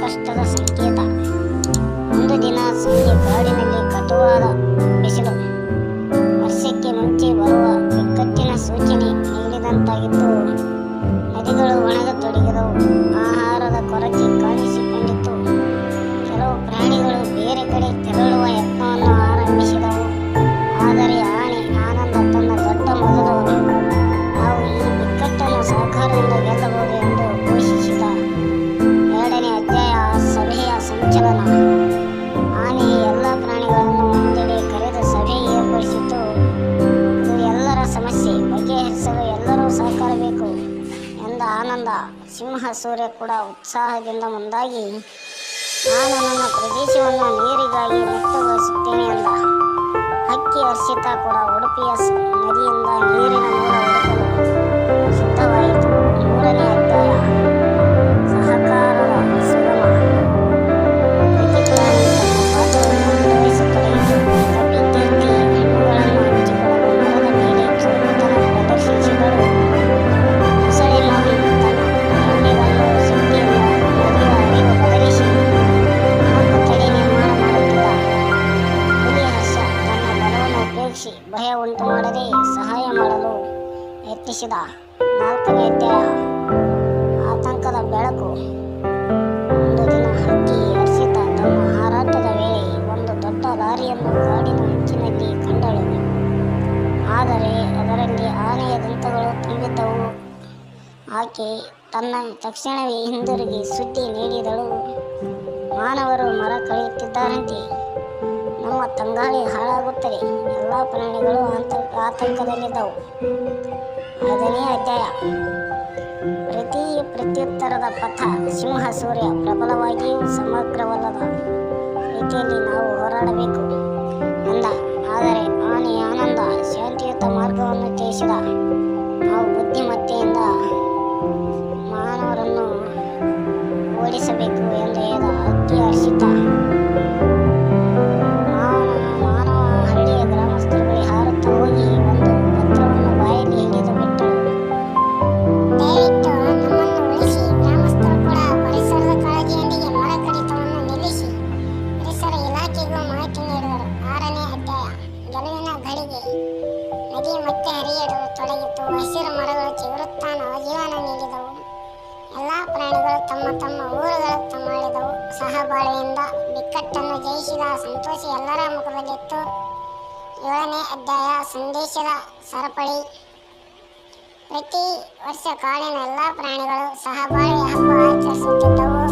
ಸಂಕಷ್ಟದ ಸಂಕೇತ. ಒಂದು ದಿನ ಸಂಜೆ ಕಾಡಿನಲ್ಲಿ ಕಟುವಾದ ಬಿಸಿಲು ವರ್ಷಕ್ಕೆ ಮುಂಚೆ ಬರುವ ಬಿಕ್ಕಟ್ಟಿನ ಸೂಚನೆ ನೀಡಿದಂತಾಗಿತ್ತು. ನದಿಗಳು ಒಣಗತೊಡಗಿದವು. ಆಹಾರದ ಕೊರತೆ ಕಾಣಿಸಿಕೊಂಡಿತ್ತು. ಕೆಲವು ಪ್ರಾಣಿಗಳು ಬೇರೆ ಕಡೆ ತೆರಳುವ ಯತ್ನವನ್ನು ಆರಂಭಿಸಿದವು. ಆದರೆ ಆನೆ ಆನಂದ ತನ್ನ ದೊಡ್ಡ ಮಗದವನು ನಾವು ಈ ಬಿಕ್ಕಟ್ಟನ್ನು ಸಹಕಾರದಿಂದ ಗೆಲ್ಲಬಹುದು ಎಂದು ಘೋಷಿಸಿದ. 2ನೇ ಅಧ್ಯಾಯ ಸಭೆಯ ಸಂಚಲನ. ಆನೆ ಎಲ್ಲ ಪ್ರಾಣಿಗಳನ್ನು ಒಂದೆಡೆ ಕರೆದು ಸಭೆ ಏರ್ಪಡಿಸಿತು. ಇದು ಎಲ್ಲರ ಸಮಸ್ಯೆ ಬಗೆಹರಿಸಲು ಎಲ್ಲರೂ ಸಹಕಾರ ಬೇಕು ಎಂದ ಆನಂದ. ಸಿಂಹ ಸೂರ್ಯ ಕೂಡ ಉತ್ಸಾಹದಿಂದ ಮುಂದಾಗಿ ನಾನು ನನ್ನ ಪ್ರದೇಶವನ್ನು ನೀರಿಗಾಗಿ ಮುಕ್ತಗೊಳಿಸುತ್ತೇನೆ ಎಂದ. ಹಕ್ಕಿ ಹರ್ಷಿತ ಕೂಡ ಉಡುಪಿಯ ನದಿಯಿಂದ ನೀರಿನ ಮೂಲ ಹುಡುಕಲು ಸಿದ್ಧವಾಯಿತು. 3ನೇ ಅಧ್ಯಾಯ ಸಹಕಾರದ ಸುಗಮ. ಪ್ರತಿ ಪ್ರಾಣಿ ತನ್ನ ಪಾತ್ರವನ್ನು ನಿರ್ವಹಿಸತೊಡಗಿತು. ಕಪಿ ಕೀರ್ತಿ ಹಣ್ಣುಗಳನ್ನು ಹಂಚಿಕೊಳ್ಳಲು ಮರದ ಮೇಲೆ ಚುರುಕುತನ ಪ್ರದರ್ಶಿಸಿದಳು. ಮೊಸಳೆ ಮೋಹನ್ ತನ್ನ ಎಣ್ಣೆಗಲ್ಲು ಶಕ್ತಿಯಿಂದ ನದಿಯ ಹರಿವು ಬದಲಿಸಿ 4 ತಡೆ ನಿರ್ಮಾಣ ಮಾಡುತ್ತಿದ್ದ. ಹುಲಿ ಹರ್ಷ ತನ್ನ ಬಲವನ್ನು ಉಪಯೋಗಿಸಿ ಭಯ ಉಂಟು ಮಾಡದೆ ಸಹಾಯ ಮಾಡಲು ಯತ್ನಿಸಿದ. 4ನೇ ಅಧ್ಯಾಯ ಆತಂಕದ ಬೆಳಕು. ಒಂದು ದಿನ ಹಕ್ಕಿ ಹರ್ಷಿತ ತನ್ನ ಹಾರಾಟದ ವೇಳೆ ಒಂದು ದೊಡ್ಡ ಲಾರಿಯನ್ನು ಕಾಡಿನ ಅಂಚಿನಲ್ಲಿ ಕಂಡಳು. ಆದರೆ ಅದರಲ್ಲಿ ಆನೆಯ ದಂತಗಳು ತುಂಬಿದ್ದವು. ಆಕೆ ತನ್ನ ತಕ್ಷಣವೇ ಹಿಂದಿರುಗಿ ಸುದ್ದಿ ನೀಡಿದಳು. ಮಾನವರು ಮರ ಕಳೆಯುತ್ತಿದ್ದಾರಂತೆ. ನಮ್ಮ ತಂಗಾಳಿ ಹಾಳಾಗುತ್ತದೆ. ಎಲ್ಲ ಪ್ರಾಣಿಗಳು ಆತಂಕದಲ್ಲಿದ್ದವು. 5ನೇ ಅಧ್ಯಾಯ ಪ್ರತ್ಯುತ್ತರದ ಪಥ. ಸಿಂಹ ಸೂರ್ಯ ಪ್ರಬಲವಾಗಿಯೂ ಸಮಗ್ರವಲ್ಲದ ರೀತಿಯಲ್ಲಿ ನಾವು ಹೋರಾಡಬೇಕು ಎಂದ. ಆದರೆ ಆನೆ ಆನಂದ ಶಾಂತಿಯುತ ಮಾರ್ಗವನ್ನು ತಿಳಿಸಿದ. ನಾವು ಬುದ್ಧಿಮತ್ತೆಯಿಂದ ಮಾನವರನ್ನು ಓಡಿಸಬೇಕು ಎಂದು ಹೇಳಿದ. ಹಕ್ಕಿ ಹರ್ಷಿತ ಮಾನವ ಹಳ್ಳಿಯ ಗ್ರಾಮಸ್ಥರ ಬಳಿ ಹಾರುತ್ತಾ ಹೋಗಿ ಒಂದು ಪತ್ರವನ್ನು ಬಾಯಲ್ಲಿ ಹಿಡಿದು ಬಿಟ್ಟಳು. ದಯವಿಟ್ಟು ನಮ್ಮನ್ನು ಉಳಿಸಿ. ಗ್ರಾಮಸ್ಥರು ಕೂಡ ಪರಿಸರದ ಕಾಳಜಿಯೊಂದಿಗೆ ಮರ ಕಡಿತವನ್ನು ನಿಲ್ಲಿಸಿ ಪರಿಸರ ಇಲಾಖೆಗೂ ಮಾಹಿತಿ ನೀಡಿದರು. 6ನೇ ಅಧ್ಯಾಯ ಗೆಲುವಿನ ಘಳಿಗೆ. ನದಿ ಮತ್ತೆ ಹರಿಯಲು ತೊಡಗಿತು. ಹಸಿರು ಮರಗಳು ಚಿಗುರುತ್ತಾ ನವಜೀವನ ನೀಡಿದವು. ಎಲ್ಲ ಪ್ರಾಣಿಗಳು ತಮ್ಮ ತಮ್ಮ ಊರುಗಳತ್ತ ಮಾಡಿದವು. ಸಹಬಾಳ್ವೆಯಿಂದ ಬಿಕ್ಕಟ್ಟನ್ನು ಜಯಿಸಿದ ಸಂತೋಷ ಎಲ್ಲರ ಮುಖದಲ್ಲಿತ್ತು. 7ನೇ ಅಧ್ಯಾಯ ಸಂದೇಶದ ಸರಪಳಿ. ಪ್ರತಿ ವರ್ಷ ಕಾಡಿನ ಎಲ್ಲ ಪ್ರಾಣಿಗಳು ಸಹಬಾಳ್ವೆ ಹಬ್ಬ ಆಚರಿಸುತ್ತಿದ್ದವು.